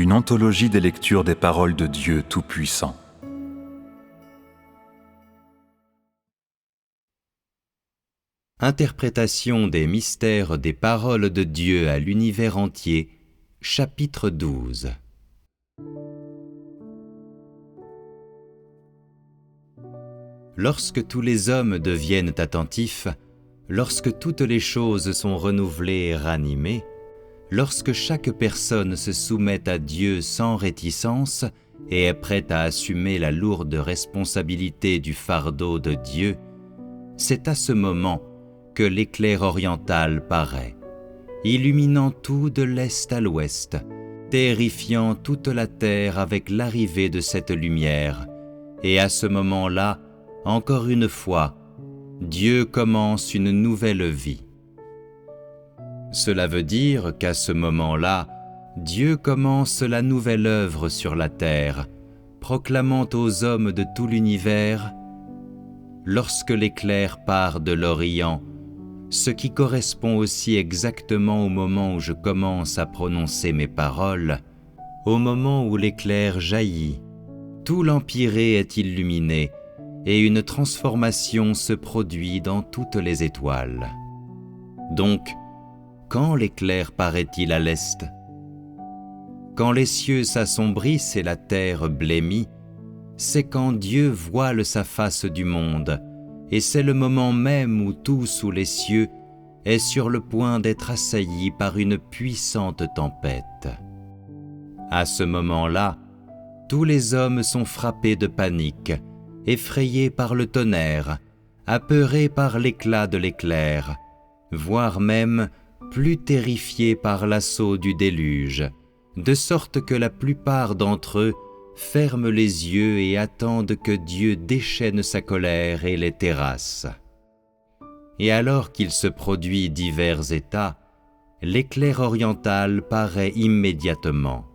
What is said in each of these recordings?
une anthologie des lectures des paroles de Dieu Tout-Puissant. Interprétation des mystères des paroles de Dieu à l'univers entier, chapitre 12. Lorsque tous les hommes deviennent attentifs, lorsque toutes les choses sont renouvelées et ranimées, lorsque chaque personne se soumet à Dieu sans réticence et est prête à assumer la lourde responsabilité du fardeau de Dieu, c'est à ce moment que l'éclair oriental paraît, illuminant tout de l'est à l'ouest, terrifiant toute la terre avec l'arrivée de cette lumière. Et à ce moment-là, encore une fois, Dieu commence une nouvelle vie. Cela veut dire qu'à ce moment-là, Dieu commence la nouvelle œuvre sur la terre, proclamant aux hommes de tout l'univers: lorsque l'éclair part de l'Orient, ce qui correspond aussi exactement au moment où je commence à prononcer mes paroles, au moment où l'éclair jaillit, tout l'empyrée est illuminé et une transformation se produit dans toutes les étoiles. Donc, quand l'éclair paraît-il à l'est? Quand les cieux s'assombrissent et la terre blêmit, c'est quand Dieu voile sa face du monde, et c'est le moment même où tout sous les cieux est sur le point d'être assailli par une puissante tempête. À ce moment-là, tous les hommes sont frappés de panique, effrayés par le tonnerre, apeurés par l'éclat de l'éclair, voire même plus terrifiés par l'assaut du déluge, de sorte que la plupart d'entre eux ferment les yeux et attendent que Dieu déchaîne sa colère et les terrasse. Et alors qu'il se produit divers états, l'éclair oriental paraît immédiatement.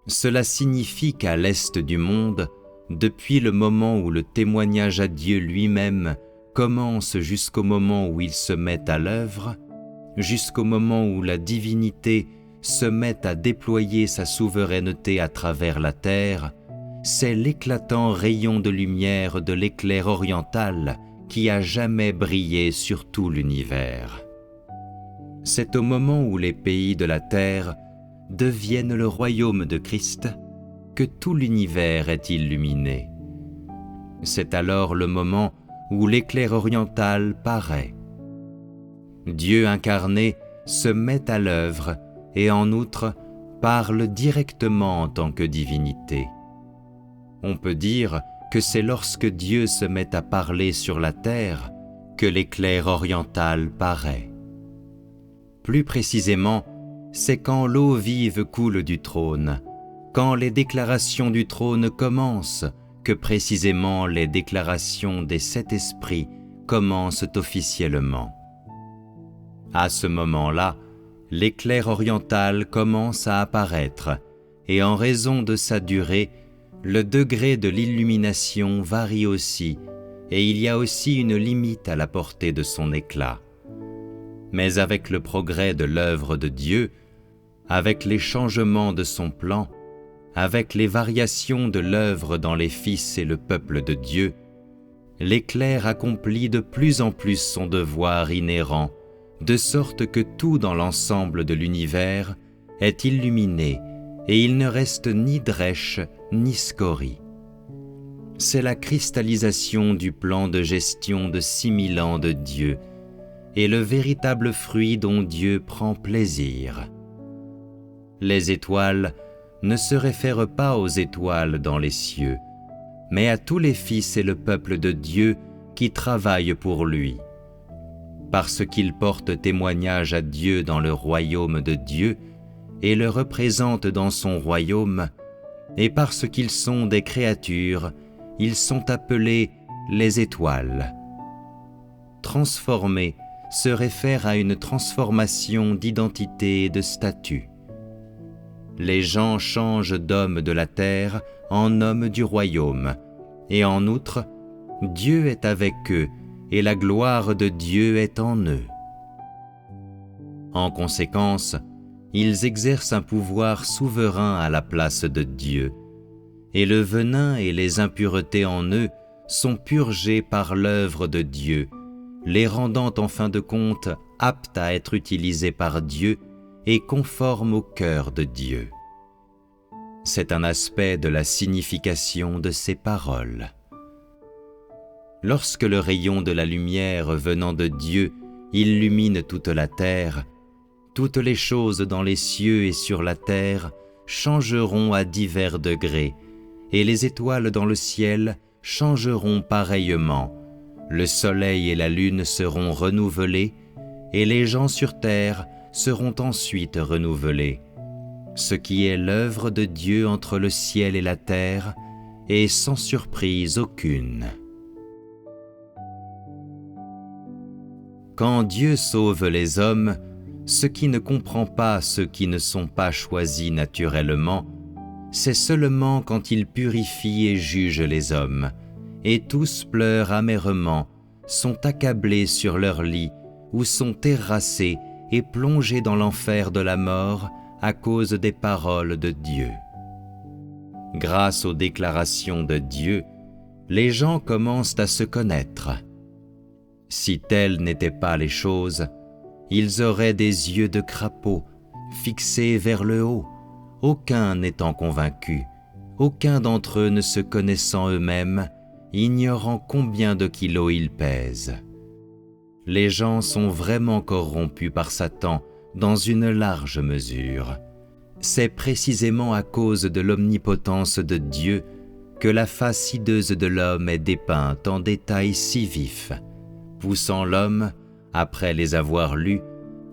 Cela signifie qu'à l'est du monde, depuis le moment où le témoignage à Dieu lui-même commence jusqu'au moment où il se met à l'œuvre, jusqu'au moment où la divinité se met à déployer sa souveraineté à travers la terre, c'est l'éclatant rayon de lumière de l'éclair oriental qui a jamais brillé sur tout l'univers. C'est au moment où les pays de la terre deviennent le royaume de Christ que tout l'univers est illuminé. C'est alors le moment où l'éclair oriental paraît. Dieu incarné se met à l'œuvre et en outre parle directement en tant que divinité. On peut dire que c'est lorsque Dieu se met à parler sur la terre que l'éclair oriental paraît. Plus précisément, c'est quand l'eau vive coule du trône, quand les déclarations du trône commencent, que précisément les déclarations des 7 esprits commencent officiellement. À ce moment-là, l'éclair oriental commence à apparaître, et en raison de sa durée, le degré de l'illumination varie aussi, et il y a aussi une limite à la portée de son éclat. Mais avec le progrès de l'œuvre de Dieu, avec les changements de son plan, avec les variations de l'œuvre dans les fils et le peuple de Dieu, l'éclair accomplit de plus en plus son devoir inhérent, de sorte que tout dans l'ensemble de l'univers est illuminé et il ne reste ni drèche ni scorie. C'est la cristallisation du plan de gestion de 6000 ans de Dieu et le véritable fruit dont Dieu prend plaisir. Les étoiles ne se réfèrent pas aux étoiles dans les cieux, mais à tous les fils et le peuple de Dieu qui travaillent pour lui. Parce qu'ils portent témoignage à Dieu dans le royaume de Dieu et le représentent dans son royaume, et parce qu'ils sont des créatures, ils sont appelés les étoiles. Transformer se réfère à une transformation d'identité et de statut. Les gens changent d'hommes de la terre en hommes du royaume, et en outre, Dieu est avec eux et la gloire de Dieu est en eux. En conséquence, ils exercent un pouvoir souverain à la place de Dieu, et le venin et les impuretés en eux sont purgés par l'œuvre de Dieu, les rendant en fin de compte aptes à être utilisés par Dieu et conformes au cœur de Dieu. C'est un aspect de la signification de ces paroles. Lorsque le rayon de la lumière venant de Dieu illumine toute la terre, toutes les choses dans les cieux et sur la terre changeront à divers degrés, et les étoiles dans le ciel changeront pareillement. Le soleil et la lune seront renouvelés, et les gens sur terre seront ensuite renouvelés. Ce qui est l'œuvre de Dieu entre le ciel et la terre est sans surprise aucune. Quand Dieu sauve les hommes, ce qui ne comprend pas ceux qui ne sont pas choisis naturellement, c'est seulement quand il purifie et juge les hommes, et tous pleurent amèrement, sont accablés sur leur lit, ou sont terrassés et plongés dans l'enfer de la mort à cause des paroles de Dieu. Grâce aux déclarations de Dieu, les gens commencent à se connaître. Si telles n'étaient pas les choses, ils auraient des yeux de crapaud, fixés vers le haut, aucun n'étant convaincu, aucun d'entre eux ne se connaissant eux-mêmes, ignorant combien de kilos ils pèsent. Les gens sont vraiment corrompus par Satan dans une large mesure. C'est précisément à cause de l'omnipotence de Dieu que la face hideuse de l'homme est dépeinte en détails si vifs, poussant l'homme, après les avoir lus,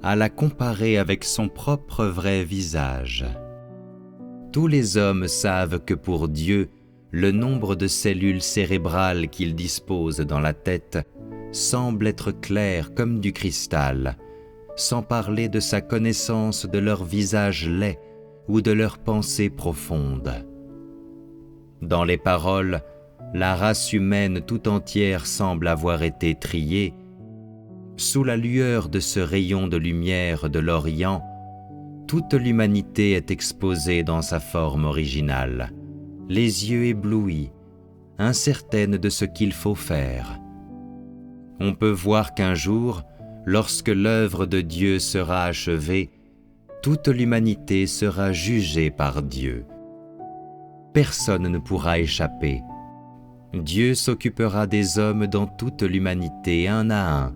à la comparer avec son propre vrai visage. Tous les hommes savent que pour Dieu, le nombre de cellules cérébrales qu'il dispose dans la tête semble être clair comme du cristal, sans parler de sa connaissance de leur visage laid ou de leurs pensées profondes. Dans les paroles, la race humaine tout entière semble avoir été triée. Sous la lueur de ce rayon de lumière de l'Orient, toute l'humanité est exposée dans sa forme originale, les yeux éblouis, incertaine de ce qu'il faut faire. On peut voir qu'un jour, lorsque l'œuvre de Dieu sera achevée, toute l'humanité sera jugée par Dieu. Personne ne pourra échapper. Dieu s'occupera des hommes dans toute l'humanité un à un,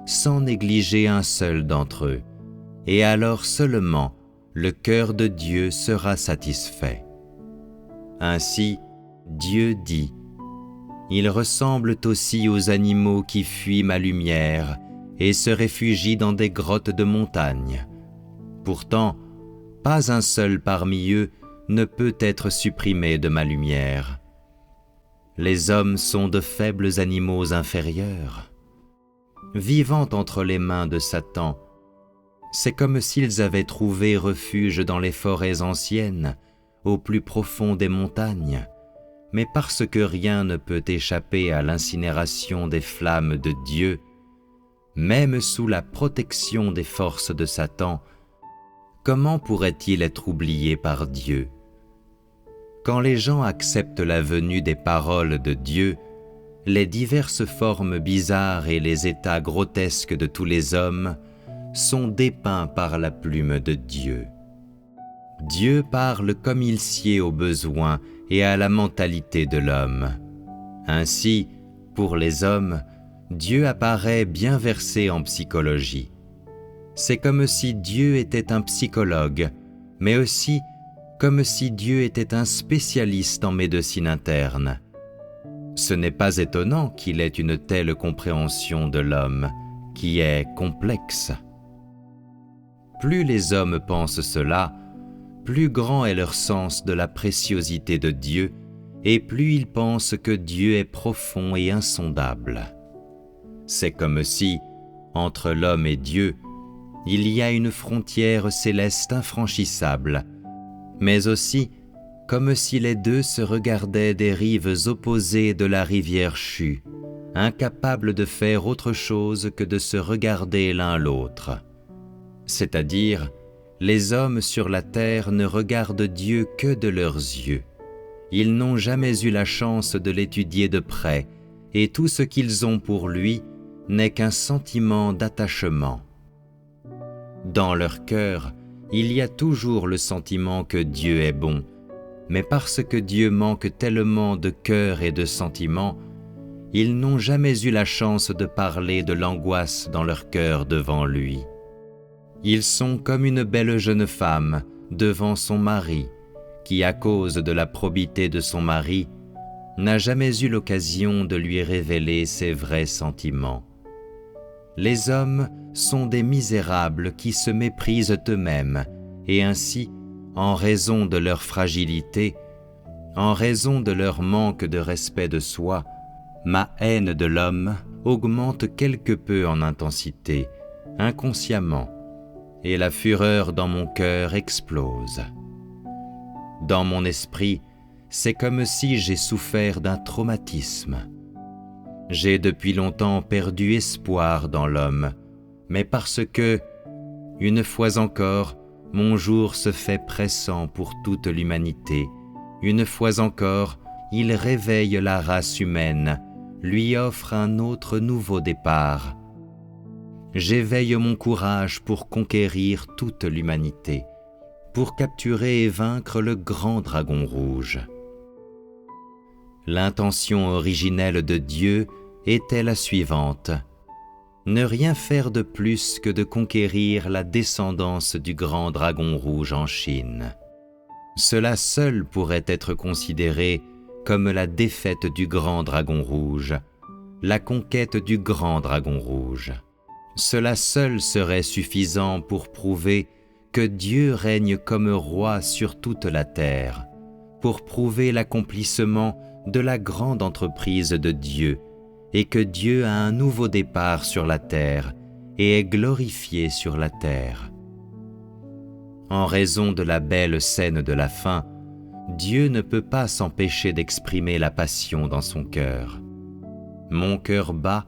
sans négliger un seul d'entre eux, et alors seulement le cœur de Dieu sera satisfait. Ainsi, Dieu dit, « Ils ressemblent aussi aux animaux qui fuient ma lumière et se réfugient dans des grottes de montagne. Pourtant, pas un seul parmi eux ne peut être supprimé de ma lumière. Les hommes sont de faibles animaux inférieurs. Vivant entre les mains de Satan, c'est comme s'ils avaient trouvé refuge dans les forêts anciennes, au plus profond des montagnes, mais parce que rien ne peut échapper à l'incinération des flammes de Dieu, même sous la protection des forces de Satan, comment pourrait-il être oublié par Dieu? Quand les gens acceptent la venue des paroles de Dieu, les diverses formes bizarres et les états grotesques de tous les hommes sont dépeints par la plume de Dieu. Dieu parle comme il sied aux besoins et à la mentalité de l'homme. Ainsi, pour les hommes, Dieu apparaît bien versé en psychologie. C'est comme si Dieu était un psychologue, mais aussi comme si Dieu était un spécialiste en médecine interne. Ce n'est pas étonnant qu'il ait une telle compréhension de l'homme, qui est complexe. Plus les hommes pensent cela, plus grand est leur sens de la préciosité de Dieu, et plus ils pensent que Dieu est profond et insondable. C'est comme si, entre l'homme et Dieu, il y a une frontière céleste infranchissable, mais aussi comme si les deux se regardaient des rives opposées de la rivière Chu, incapables de faire autre chose que de se regarder l'un l'autre. C'est-à-dire, Les hommes sur la terre ne regardent Dieu que de leurs yeux. Ils n'ont jamais eu la chance de l'étudier de près, et tout ce qu'ils ont pour lui n'est qu'un sentiment d'attachement. Dans leur cœur, il y a toujours le sentiment que Dieu est bon, mais parce que Dieu manque tellement de cœur et de sentiments, ils n'ont jamais eu la chance de parler de l'angoisse dans leur cœur devant lui. Ils sont comme une belle jeune femme devant son mari, qui, à cause de la probité de son mari, n'a jamais eu l'occasion de lui révéler ses vrais sentiments. Les hommes sont des misérables qui se méprisent eux-mêmes, et ainsi, en raison de leur fragilité, en raison de leur manque de respect de soi, ma haine de l'homme augmente quelque peu en intensité, inconsciemment, et la fureur dans mon cœur explose. Dans mon esprit, c'est comme si j'ai souffert d'un traumatisme. J'ai depuis longtemps perdu espoir dans l'homme, mais parce que, une fois encore, mon jour se fait pressant pour toute l'humanité. Une fois encore, il réveille la race humaine, lui offre un autre nouveau départ. J'éveille mon courage pour conquérir toute l'humanité, pour capturer et vaincre le grand dragon rouge. L'intention originelle de Dieu était la suivante: ne rien faire de plus que de conquérir la descendance du grand dragon rouge en Chine. Cela seul pourrait être considéré comme la défaite du grand dragon rouge, la conquête du grand dragon rouge. Cela seul serait suffisant pour prouver que Dieu règne comme roi sur toute la terre, pour prouver l'accomplissement de la grande entreprise de Dieu, et que Dieu a un nouveau départ sur la terre et est glorifié sur la terre. En raison de la belle scène de la fin, Dieu ne peut pas s'empêcher d'exprimer la passion dans son cœur. Mon cœur bat,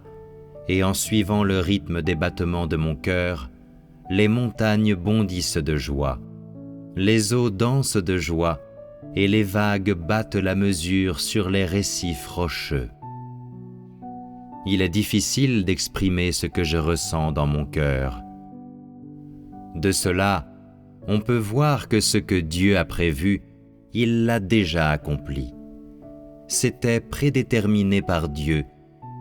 et en suivant le rythme des battements de mon cœur, les montagnes bondissent de joie, les eaux dansent de joie, et les vagues battent la mesure sur les récifs rocheux. Il est difficile d'exprimer ce que je ressens dans mon cœur. De cela, on peut voir que ce que Dieu a prévu, il l'a déjà accompli. C'était prédéterminé par Dieu,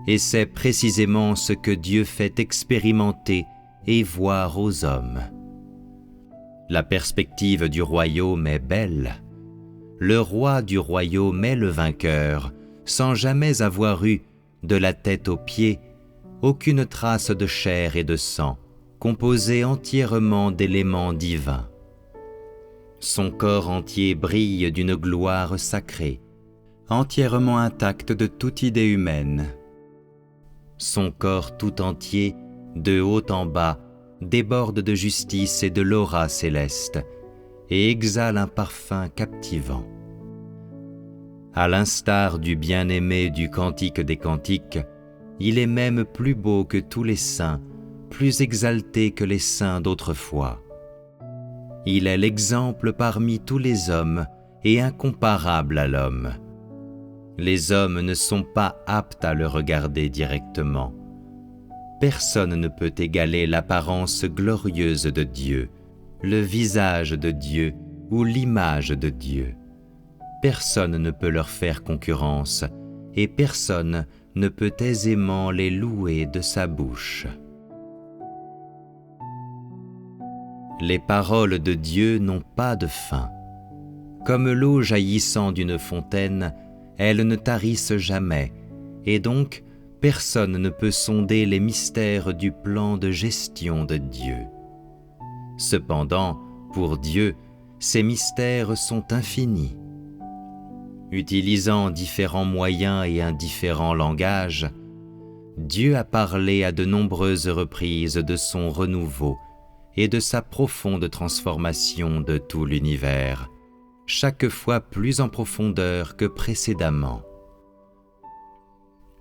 et c'est précisément ce que Dieu fait expérimenter et voir aux hommes. La perspective du royaume est belle. Le roi du royaume est le vainqueur, sans jamais avoir eu, de la tête aux pieds, aucune trace de chair et de sang, composé entièrement d'éléments divins. Son corps entier brille d'une gloire sacrée, entièrement intact de toute idée humaine. Son corps tout entier, de haut en bas, déborde de justice et de l'aura céleste, et exhale un parfum captivant. À l'instar du bien-aimé du Cantique des Cantiques, il est même plus beau que tous les saints, plus exalté que les saints d'autrefois. Il est l'exemple parmi tous les hommes et incomparable à l'homme. Les hommes ne sont pas aptes à le regarder directement. Personne ne peut égaler l'apparence glorieuse de Dieu, le visage de Dieu ou l'image de Dieu. Personne ne peut leur faire concurrence et personne ne peut aisément les louer de sa bouche. Les paroles de Dieu n'ont pas de fin. Comme l'eau jaillissant d'une fontaine, elles ne tarissent jamais, et donc personne ne peut sonder les mystères du plan de gestion de Dieu. Cependant, pour Dieu, ces mystères sont infinis. Utilisant différents moyens et un différent langage, Dieu a parlé à de nombreuses reprises de son renouveau et de sa profonde transformation de tout l'univers, chaque fois plus en profondeur que précédemment.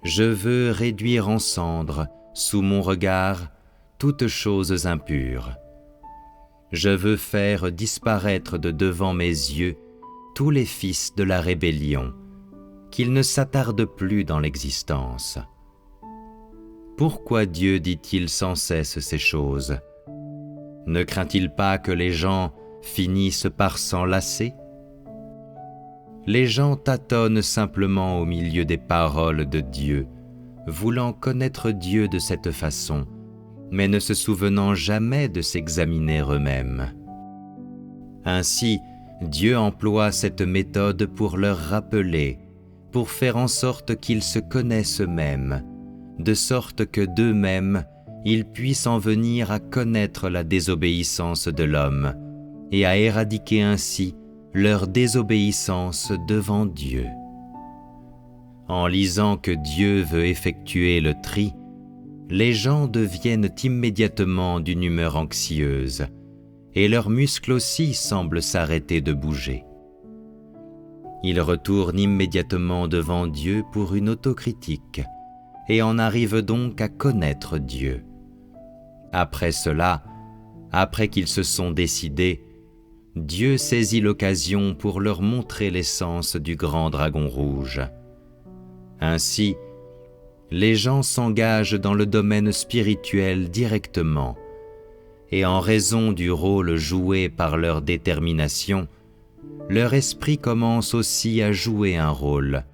Je veux réduire en cendres, sous mon regard, toutes choses impures. Je veux faire disparaître de devant mes yeux tous les fils de la rébellion, qu'ils ne s'attardent plus dans l'existence. Pourquoi Dieu dit-il sans cesse ces choses? Ne craint-il pas que les gens finissent par s'enlacer? Les gens tâtonnent simplement au milieu des paroles de Dieu, voulant connaître Dieu de cette façon, mais ne se souvenant jamais de s'examiner eux-mêmes. Ainsi, Dieu emploie cette méthode pour leur rappeler, pour faire en sorte qu'ils se connaissent eux-mêmes, de sorte que d'eux-mêmes, ils puissent en venir à connaître la désobéissance de l'homme et à éradiquer ainsi leur désobéissance devant Dieu. En lisant que Dieu veut effectuer le tri, les gens deviennent immédiatement d'une humeur anxieuse, et leurs muscles aussi semblent s'arrêter de bouger. Ils retournent immédiatement devant Dieu pour une autocritique, et en arrivent donc à connaître Dieu. Après cela, après qu'ils se sont décidés, Dieu saisit l'occasion pour leur montrer l'essence du grand dragon rouge. Ainsi, les gens s'engagent dans le domaine spirituel directement, et en raison du rôle joué par leur détermination, leur esprit commence aussi à jouer un rôle,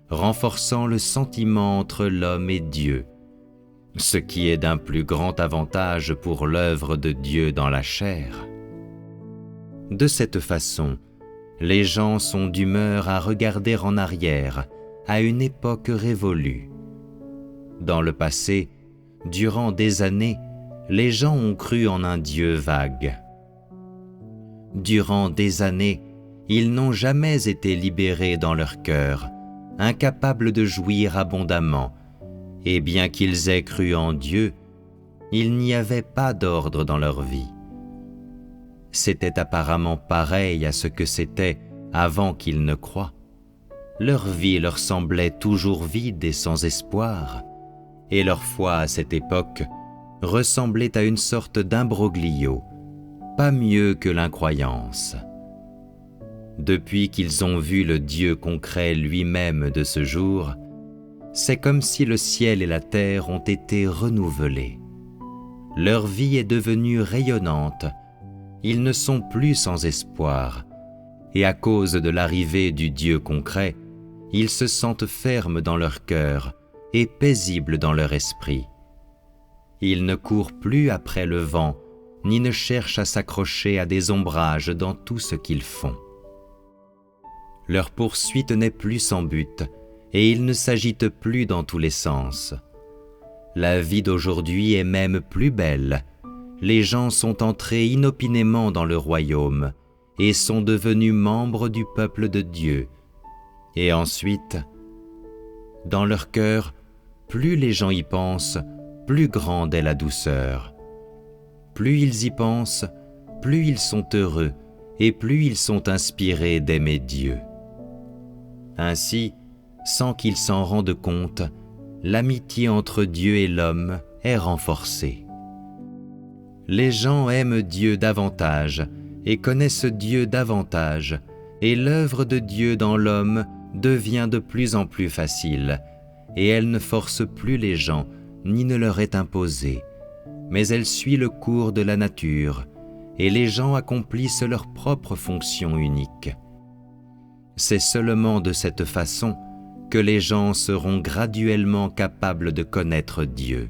renforçant le sentiment entre l'homme et Dieu, ce qui est d'un plus grand avantage pour l'œuvre de Dieu dans la chair. De cette façon, les gens sont d'humeur à regarder en arrière, à une époque révolue. Dans le passé, durant des années, les gens ont cru en un Dieu vague. Durant des années, ils n'ont jamais été libérés dans leur cœur, incapables de jouir abondamment, et bien qu'ils aient cru en Dieu, il n'y avait pas d'ordre dans leur vie. C'était apparemment pareil à ce que c'était avant qu'ils ne croient. Leur vie leur semblait toujours vide et sans espoir, et leur foi à cette époque ressemblait à une sorte d'imbroglio, pas mieux que l'incroyance. Depuis qu'ils ont vu le Dieu concret lui-même de ce jour, c'est comme si le ciel et la terre ont été renouvelés. Leur vie est devenue rayonnante, ils ne sont plus sans espoir, et à cause de l'arrivée du Dieu concret, ils se sentent fermes dans leur cœur et paisibles dans leur esprit. Ils ne courent plus après le vent, ni ne cherchent à s'accrocher à des ombrages dans tout ce qu'ils font. Leur poursuite n'est plus sans but, et ils ne s'agitent plus dans tous les sens. La vie d'aujourd'hui est même plus belle. Les gens sont entrés inopinément dans le royaume et sont devenus membres du peuple de Dieu. Et ensuite, dans leur cœur, plus les gens y pensent, plus grande est la douceur. Plus ils y pensent, plus ils sont heureux et plus ils sont inspirés d'aimer Dieu. Ainsi, sans qu'ils s'en rendent compte, l'amitié entre Dieu et l'homme est renforcée. Les gens aiment Dieu davantage et connaissent Dieu davantage, et l'œuvre de Dieu dans l'homme devient de plus en plus facile, et elle ne force plus les gens, ni ne leur est imposée, mais elle suit le cours de la nature, et les gens accomplissent leur propre fonction unique. C'est seulement de cette façon que les gens seront graduellement capables de connaître Dieu.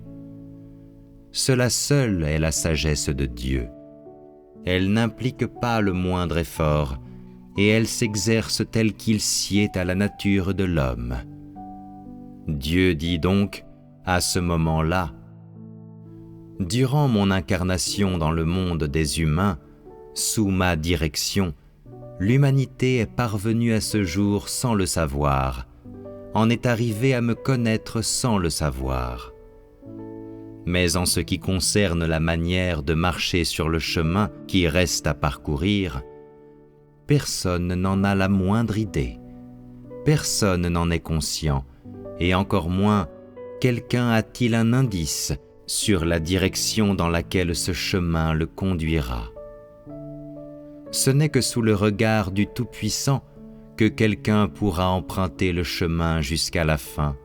Cela seul est la sagesse de Dieu. Elle n'implique pas le moindre effort, et elle s'exerce tel qu'il sied à la nature de l'homme. Dieu dit donc, à ce moment-là, « Durant mon incarnation dans le monde des humains, sous ma direction, l'humanité est parvenue à ce jour sans le savoir, en est arrivée à me connaître sans le savoir. Mais en ce qui concerne la manière de marcher sur le chemin qui reste à parcourir, personne n'en a la moindre idée, personne n'en est conscient, et encore moins quelqu'un a-t-il un indice sur la direction dans laquelle ce chemin le conduira. Ce n'est que sous le regard du Tout-Puissant que quelqu'un pourra emprunter le chemin jusqu'à la fin.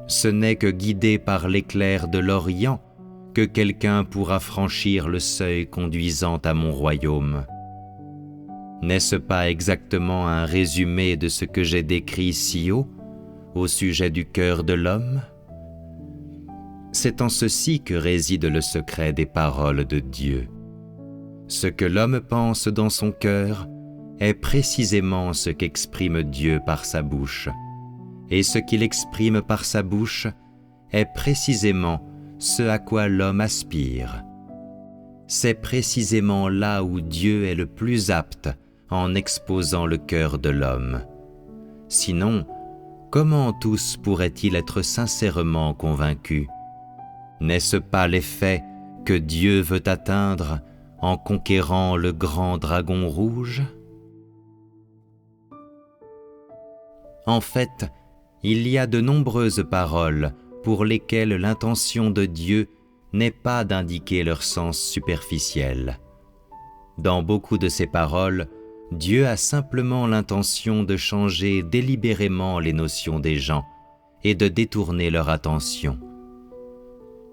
Ce n'est que guidé par l'éclair de l'Orient que quelqu'un pourra franchir le seuil conduisant à mon royaume. N'est-ce pas exactement un résumé de ce que j'ai décrit si haut au sujet du cœur de l'homme? C'est en ceci que réside le secret des paroles de Dieu. Ce que l'homme pense dans son cœur est précisément ce qu'exprime Dieu par sa bouche, et ce qu'il exprime par sa bouche est précisément ce à quoi l'homme aspire. C'est précisément là où Dieu est le plus apte en exposant le cœur de l'homme. Sinon, comment tous pourraient-ils être sincèrement convaincus? N'est-ce pas l'effet que Dieu veut atteindre en conquérant le grand dragon rouge? En fait, il y a de nombreuses paroles pour lesquelles l'intention de Dieu n'est pas d'indiquer leur sens superficiel. Dans beaucoup de ces paroles, Dieu a simplement l'intention de changer délibérément les notions des gens et de détourner leur attention.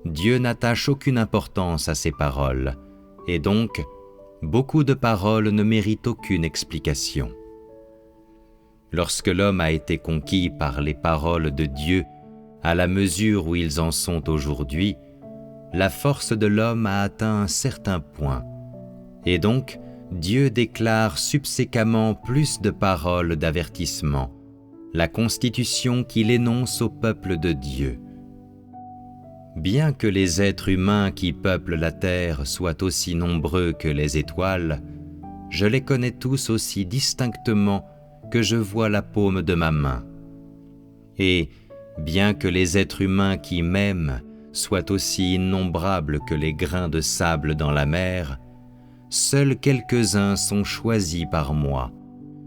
Dieu n'attache aucune importance à ces paroles, et donc, beaucoup de paroles ne méritent aucune explication. Lorsque l'homme a été conquis par les paroles de Dieu à la mesure où ils en sont aujourd'hui, la force de l'homme a atteint un certain point, et donc Dieu déclare subséquemment plus de paroles d'avertissement, la constitution qu'il énonce au peuple de Dieu. Bien que les êtres humains qui peuplent la terre soient aussi nombreux que les étoiles, je les connais tous aussi distinctement que je vois la paume de ma main. Et, bien que les êtres humains qui m'aiment soient aussi innombrables que les grains de sable dans la mer, seuls quelques-uns sont choisis par moi,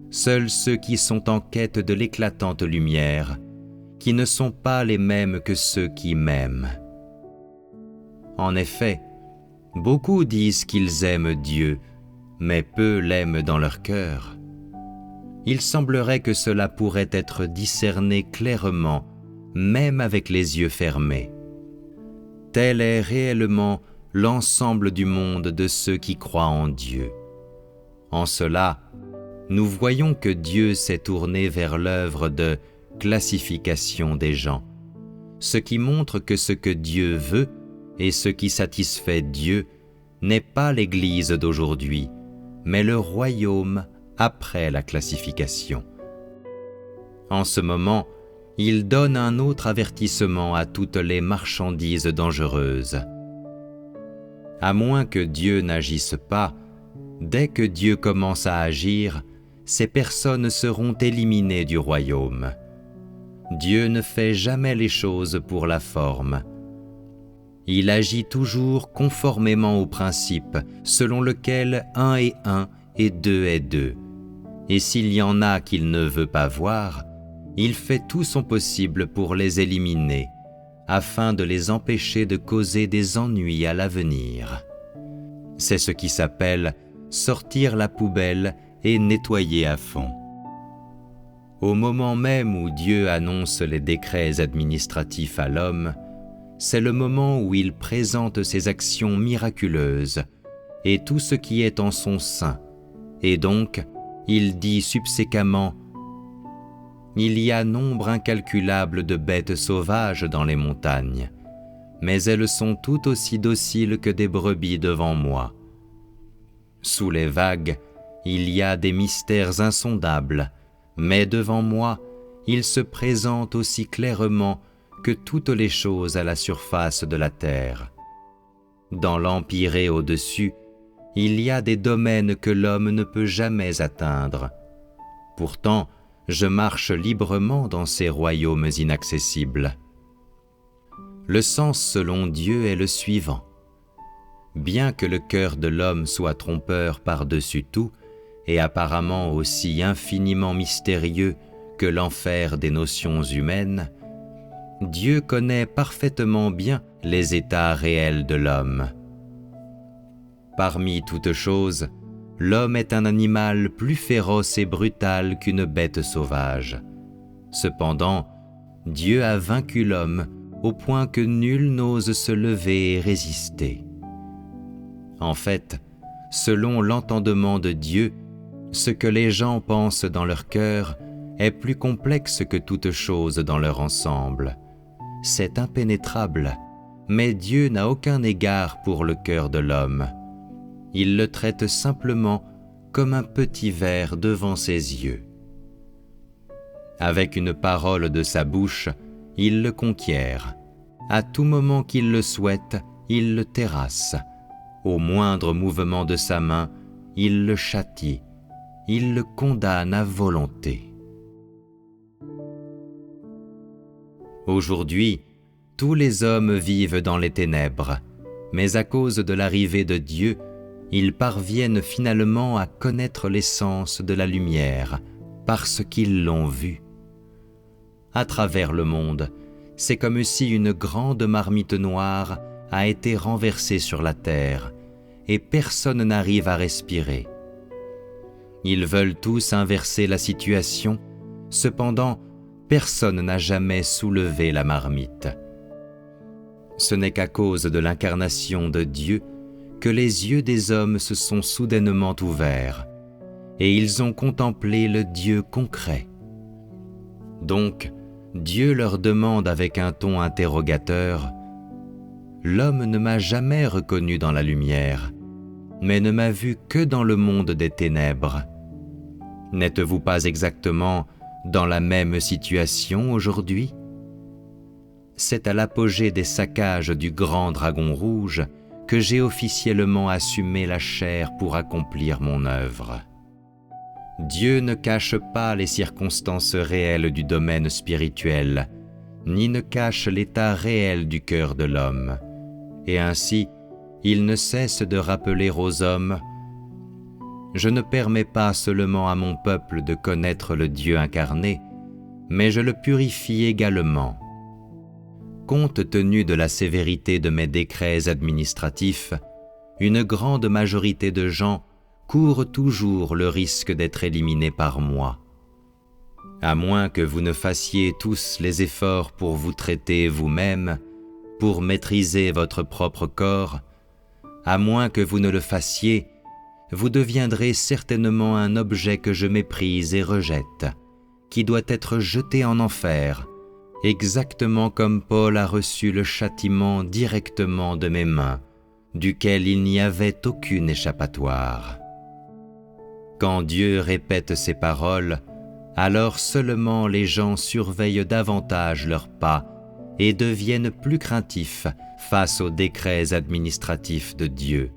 seuls ceux qui sont en quête de l'éclatante lumière, qui ne sont pas les mêmes que ceux qui m'aiment. En effet, beaucoup disent qu'ils aiment Dieu, mais peu l'aiment dans leur cœur. Il semblerait que cela pourrait être discerné clairement, même avec les yeux fermés. Tel est réellement l'ensemble du monde de ceux qui croient en Dieu. En cela, nous voyons que Dieu s'est tourné vers l'œuvre de classification des gens, ce qui montre que ce que Dieu veut et ce qui satisfait Dieu n'est pas l'Église d'aujourd'hui, mais le royaume après la classification. En ce moment, il donne un autre avertissement à toutes les marchandises dangereuses. À moins que Dieu n'agisse pas, dès que Dieu commence à agir, ces personnes seront éliminées du royaume. Dieu ne fait jamais les choses pour la forme. Il agit toujours conformément au principe selon lequel 1 est 1 et 2 est 2. Et s'il y en a qu'il ne veut pas voir, il fait tout son possible pour les éliminer, afin de les empêcher de causer des ennuis à l'avenir. C'est ce qui s'appelle sortir la poubelle et nettoyer à fond. Au moment même où Dieu annonce les décrets administratifs à l'homme, c'est le moment où il présente ses actions miraculeuses et tout ce qui est en son sein, et donc il dit subséquemment « Il y a nombre incalculable de bêtes sauvages dans les montagnes, mais elles sont tout aussi dociles que des brebis devant moi. Sous les vagues, il y a des mystères insondables, mais devant moi, ils se présentent aussi clairement que toutes les choses à la surface de la terre. Dans l'empyrée au-dessus, il y a des domaines que l'homme ne peut jamais atteindre. Pourtant, je marche librement dans ces royaumes inaccessibles. Le sens selon Dieu est le suivant. Bien que le cœur de l'homme soit trompeur par-dessus tout, et apparemment aussi infiniment mystérieux que l'enfer des notions humaines, Dieu connaît parfaitement bien les états réels de l'homme. Parmi toutes choses, l'homme est un animal plus féroce et brutal qu'une bête sauvage. Cependant, Dieu a vaincu l'homme au point que nul n'ose se lever et résister. En fait, selon l'entendement de Dieu, ce que les gens pensent dans leur cœur est plus complexe que toute chose dans leur ensemble. C'est impénétrable, mais Dieu n'a aucun égard pour le cœur de l'homme. Il le traite simplement comme un petit ver devant ses yeux. Avec une parole de sa bouche, il le conquiert. À tout moment qu'il le souhaite, il le terrasse. Au moindre mouvement de sa main, il le châtie. Il le condamne à volonté. Aujourd'hui, tous les hommes vivent dans les ténèbres, mais à cause de l'arrivée de Dieu, ils parviennent finalement à connaître l'essence de la lumière, parce qu'ils l'ont vue. À travers le monde, c'est comme si une grande marmite noire a été renversée sur la terre, et personne n'arrive à respirer. Ils veulent tous inverser la situation, cependant, personne n'a jamais soulevé la marmite. Ce n'est qu'à cause de l'incarnation de Dieu que les yeux des hommes se sont soudainement ouverts, et ils ont contemplé le Dieu concret. Donc, Dieu leur demande avec un ton interrogateur, « L'homme ne m'a jamais reconnu dans la lumière, mais ne m'a vu que dans le monde des ténèbres. N'êtes-vous pas exactement dans la même situation aujourd'hui ? C'est à l'apogée des saccages du grand dragon rouge que j'ai officiellement assumé la chair pour accomplir mon œuvre. Dieu ne cache pas les circonstances réelles du domaine spirituel, ni ne cache l'état réel du cœur de l'homme. Et ainsi, il ne cesse de rappeler aux hommes « Je ne permets pas seulement à mon peuple de connaître le Dieu incarné, mais je le purifie également. Compte tenu de la sévérité de mes décrets administratifs, une grande majorité de gens courent toujours le risque d'être éliminés par moi. À moins que vous ne fassiez tous les efforts pour vous traiter vous-même, pour maîtriser votre propre corps, à moins que vous ne le fassiez, vous deviendrez certainement un objet que je méprise et rejette, qui doit être jeté en enfer, exactement comme Paul a reçu le châtiment directement de mes mains, duquel il n'y avait aucune échappatoire. Quand Dieu répète ces paroles, alors seulement les gens surveillent davantage leurs pas et deviennent plus craintifs face aux décrets administratifs de Dieu.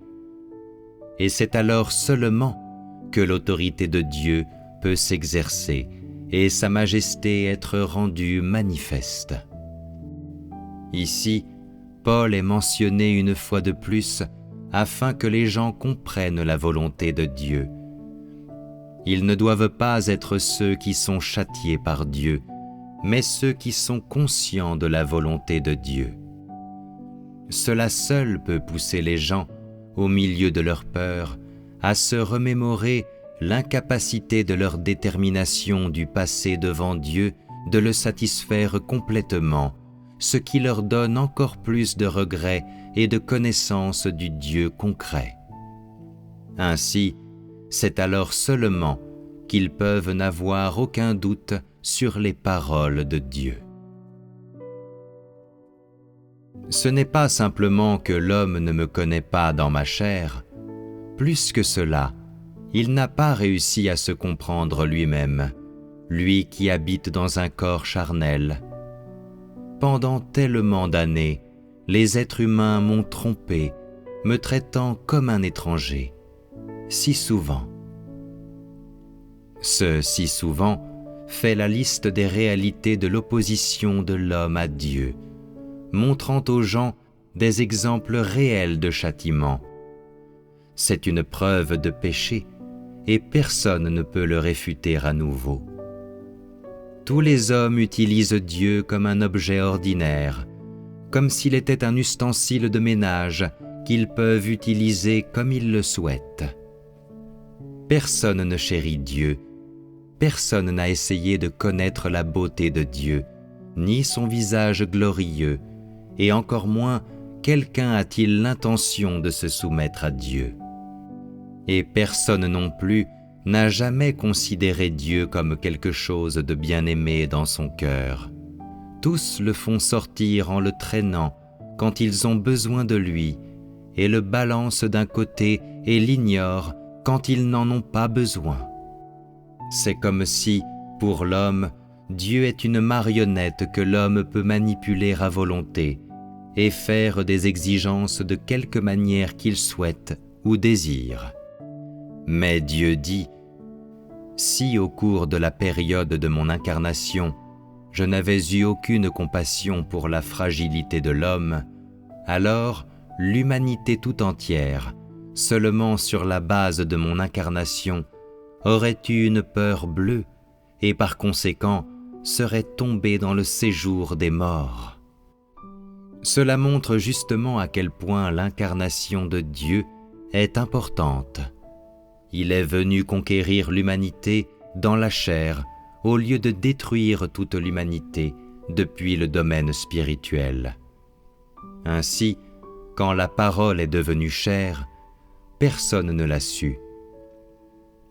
Et c'est alors seulement que l'autorité de Dieu peut s'exercer et sa majesté être rendue manifeste. Ici, Paul est mentionné une fois de plus afin que les gens comprennent la volonté de Dieu. Ils ne doivent pas être ceux qui sont châtiés par Dieu, mais ceux qui sont conscients de la volonté de Dieu. Cela seul peut pousser les gens, au milieu de leur peur, à se remémorer l'incapacité de leur détermination du passé devant Dieu de le satisfaire complètement, ce qui leur donne encore plus de regrets et de connaissance du Dieu concret. Ainsi, c'est alors seulement qu'ils peuvent n'avoir aucun doute sur les paroles de Dieu. Ce n'est pas simplement que l'homme ne me connaît pas dans ma chair, plus que cela, il n'a pas réussi à se comprendre lui-même, lui qui habite dans un corps charnel. Pendant tellement d'années, les êtres humains m'ont trompé, me traitant comme un étranger, si souvent. Ce si souvent fait la liste des réalités de l'opposition de l'homme à Dieu, montrant aux gens des exemples réels de châtiment. C'est une preuve de péché, et personne ne peut le réfuter à nouveau. Tous les hommes utilisent Dieu comme un objet ordinaire, comme s'il était un ustensile de ménage qu'ils peuvent utiliser comme ils le souhaitent. Personne ne chérit Dieu, personne n'a essayé de connaître la beauté de Dieu, ni son visage glorieux, et encore moins quelqu'un a-t-il l'intention de se soumettre à Dieu. Et personne non plus n'a jamais considéré Dieu comme quelque chose de bien-aimé dans son cœur. Tous le font sortir en le traînant quand ils ont besoin de lui, et le balancent d'un côté et l'ignorent quand ils n'en ont pas besoin. C'est comme si, pour l'homme, Dieu est une marionnette que l'homme peut manipuler à volonté et faire des exigences de quelque manière qu'il souhaite ou désire. Mais Dieu dit, « Si au cours de la période de mon incarnation, je n'avais eu aucune compassion pour la fragilité de l'homme, alors l'humanité tout entière, seulement sur la base de mon incarnation, aurait eu une peur bleue et par conséquent serait tombée dans le séjour des morts. » Cela montre justement à quel point l'incarnation de Dieu est importante. Il est venu conquérir l'humanité dans la chair au lieu de détruire toute l'humanité depuis le domaine spirituel. Ainsi, quand la parole est devenue chair, personne ne l'a su.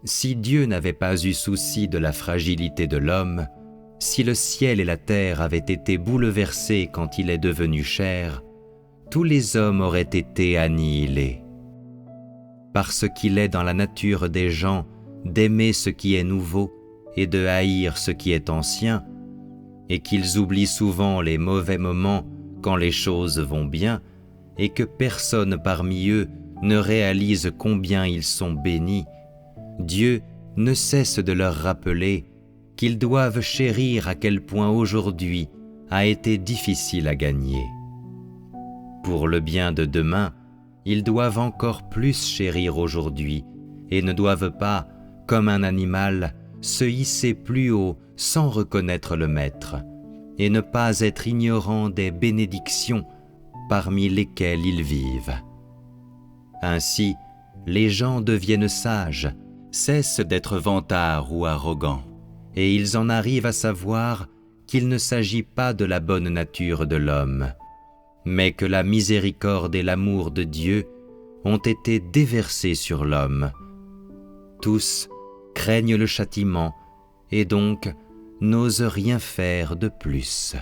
Si Dieu n'avait pas eu souci de la fragilité de l'homme, si le ciel et la terre avaient été bouleversés quand il est devenu chair, tous les hommes auraient été annihilés. Parce qu'il est dans la nature des gens d'aimer ce qui est nouveau et de haïr ce qui est ancien, et qu'ils oublient souvent les mauvais moments quand les choses vont bien, et que personne parmi eux ne réalise combien ils sont bénis, Dieu ne cesse de leur rappeler qu'ils doivent chérir à quel point aujourd'hui a été difficile à gagner. Pour le bien de demain, ils doivent encore plus chérir aujourd'hui et ne doivent pas, comme un animal, se hisser plus haut sans reconnaître le Maître et ne pas être ignorants des bénédictions parmi lesquelles ils vivent. Ainsi, les gens deviennent sages, cessent d'être vantards ou arrogants, et ils en arrivent à savoir qu'il ne s'agit pas de la bonne nature de l'homme, mais que la miséricorde et l'amour de Dieu ont été déversés sur l'homme. Tous craignent le châtiment et donc n'osent rien faire de plus.